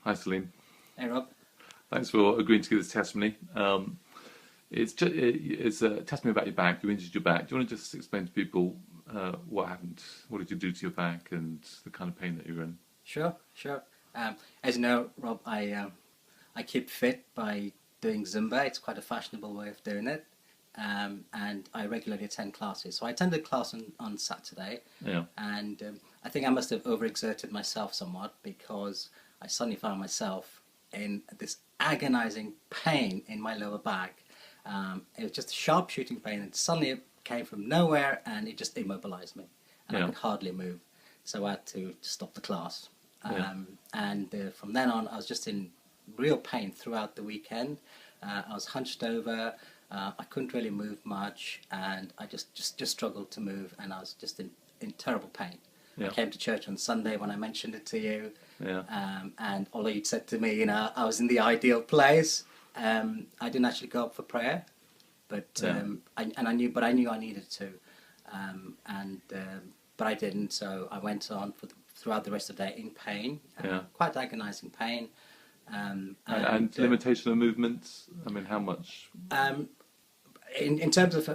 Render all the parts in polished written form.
Hi, Celine. Hey Rob. Thanks for agreeing to give this testimony. It's a testimony about your back. You injured your back. Do you want to just explain to people what happened? What did you do to your back and the kind of pain that you're in? Sure, sure. As you know, Rob, I keep fit by doing Zumba. It's quite a fashionable way of doing it, and I regularly attend classes. So I attended class on Saturday, Yeah, and I think I must have overexerted myself somewhat because I suddenly found myself in this agonizing pain in my lower back. It was just a sharp shooting pain, and suddenly it came from nowhere, and it just immobilized me, and I yeah, could hardly move. So I had to stop the class. yeah. And From then on, I was just in real pain throughout the weekend. I was hunched over. I couldn't really move much, and I just struggled to move, and I was just in terrible pain. I Yeah, came to church on Sunday when I mentioned it to you, yeah, and although you'd said to me, I was in the ideal place, I didn't actually go up for prayer, but yeah, I knew I needed to, but I didn't. So I went on throughout the rest of the day in pain, yeah. quite agonising pain, And limitation of movements. I mean, how much? um, in terms of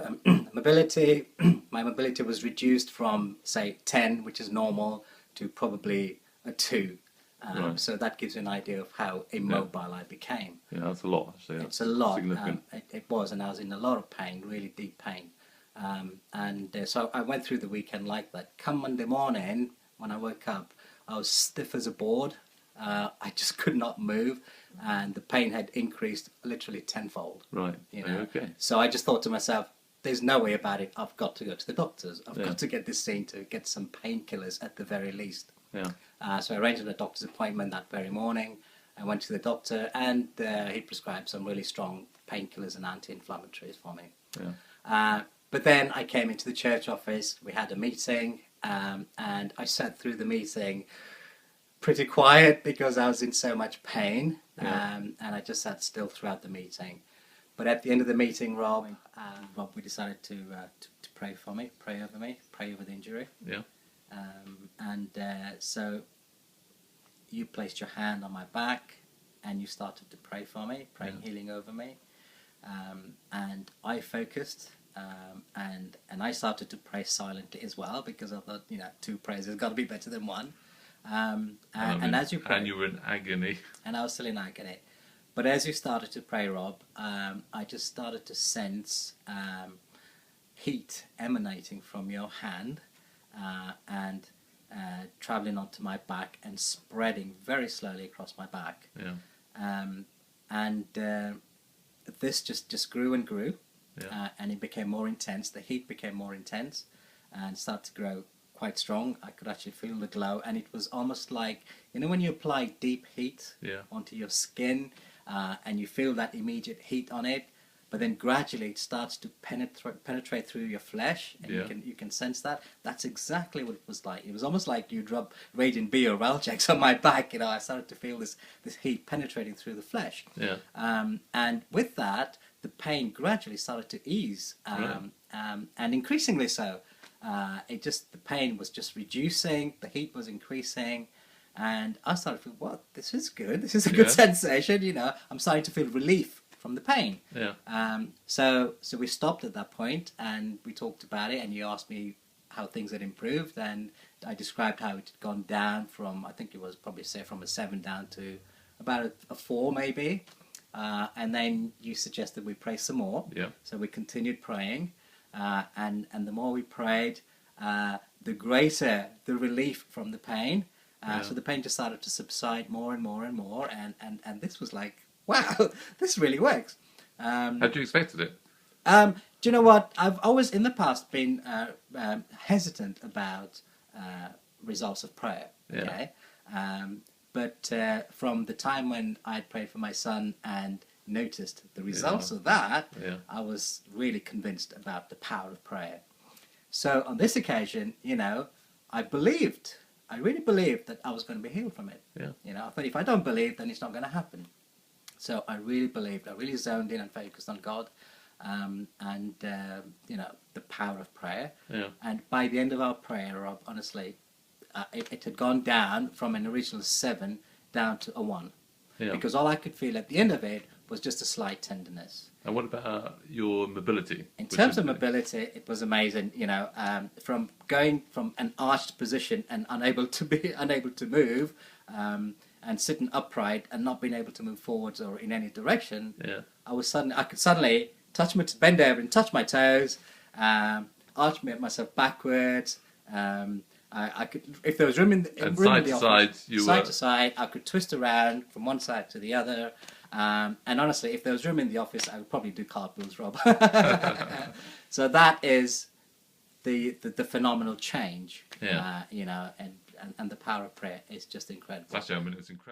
mobility, my mobility was reduced from say 10, which is normal, to probably a 2. Right. So that gives you an idea of how Yeah, immobile I became. yeah. That's a lot, actually. It's a That's lot. significant. It was, and I was in a lot of pain, really deep pain. So I went through the weekend like that. Come Monday morning, when I woke up, I was stiff as a board. I just could not move, and the pain had increased literally tenfold. Right. You Are you know, okay? so I just thought to myself, "There's no way about it. I've got to go to the doctors. I've Yeah, got to get this seen to get some painkillers at the very least." yeah, So I arranged a doctor's appointment that very morning. I went to the doctor, and he prescribed some really strong painkillers and anti-inflammatories for me. yeah, But then I came into the church office. We had a meeting, and I sat through the meeting pretty quiet because I was in so much pain, yeah, and I just sat still throughout the meeting. But at the end of the meeting, Rob, we decided to pray for me, pray over me, pray over the injury. yeah, So you placed your hand on my back, and you started to pray for me, praying yeah, healing over me. And I focused, and I started to pray silently as well because I thought, 2 prayers has got to be better than 1. And I And mean, as you and prayed, you were in agony. and I was still in agony, but as you started to pray, Rob, I just started to sense heat emanating from your hand, and traveling onto my back and spreading very slowly across my back. Yeah, Um, and This just grew and grew, yeah, and it became more intense. The heat became more intense and started to grow quite strong. I could actually feel the glow, and it was almost like, when you apply deep heat yeah, onto your skin, and you feel that immediate heat on it, but then gradually it starts to penetrate through your flesh, and yeah, you can sense that. That's exactly what it was like. It was almost like you'd rub Radiant B or Reljex on my back. I started to feel this heat penetrating through the flesh, yeah. and with that, the pain gradually started to ease, Right. and increasingly so. The pain was just reducing, the heat was increasing, and I started to feel, what, this is good. This is a good Yeah, sensation. I'm starting to feel relief from the pain. yeah, So we stopped at that point, and we talked about it, and you asked me how things had improved, and I described how it had gone down from, I think it was probably say from a 7 down to about a 4 maybe. And then you suggested we pray some more. yeah, So we continued praying, and the more we prayed, the greater the relief from the pain. yeah. So the pain just started to subside more and more and more, and this was like, wow, this really works. Um, Had you expected it? do you know what? I've always in the past been hesitant about results of prayer. Yeah, Okay, but from the time when I had prayed for my son and noticed the results yeah, of that, yeah, I was really convinced about the power of prayer. So on this occasion, I believed. I really believed that I was going to be healed from it. yeah, I thought if I don't believe, then it's not going to happen. So I really believed. I really zoned in and focused on God, and the power of prayer. yeah, And by the end of our prayer, Rob, honestly, it had gone down from an original 7 down to a 1. Yeah. because all I could feel at the end of it was just a slight tenderness. And what about your mobility? In Which terms is- of mobility, it was amazing. From going from an arched position and unable to move, and sitting upright and not being able to move forwards or in any direction, Yeah. I could suddenly bend over and touch my toes, arch myself backwards. I could, if there was room in the, And room side in the to office, side, you side were- to side, I could twist around from one side to the other. And honestly, if there was room in the office, I would probably do cartwheels, Rob. So that is the phenomenal change. Yeah. And the power of prayer is just incredible. Actually, I mean, it's incredible.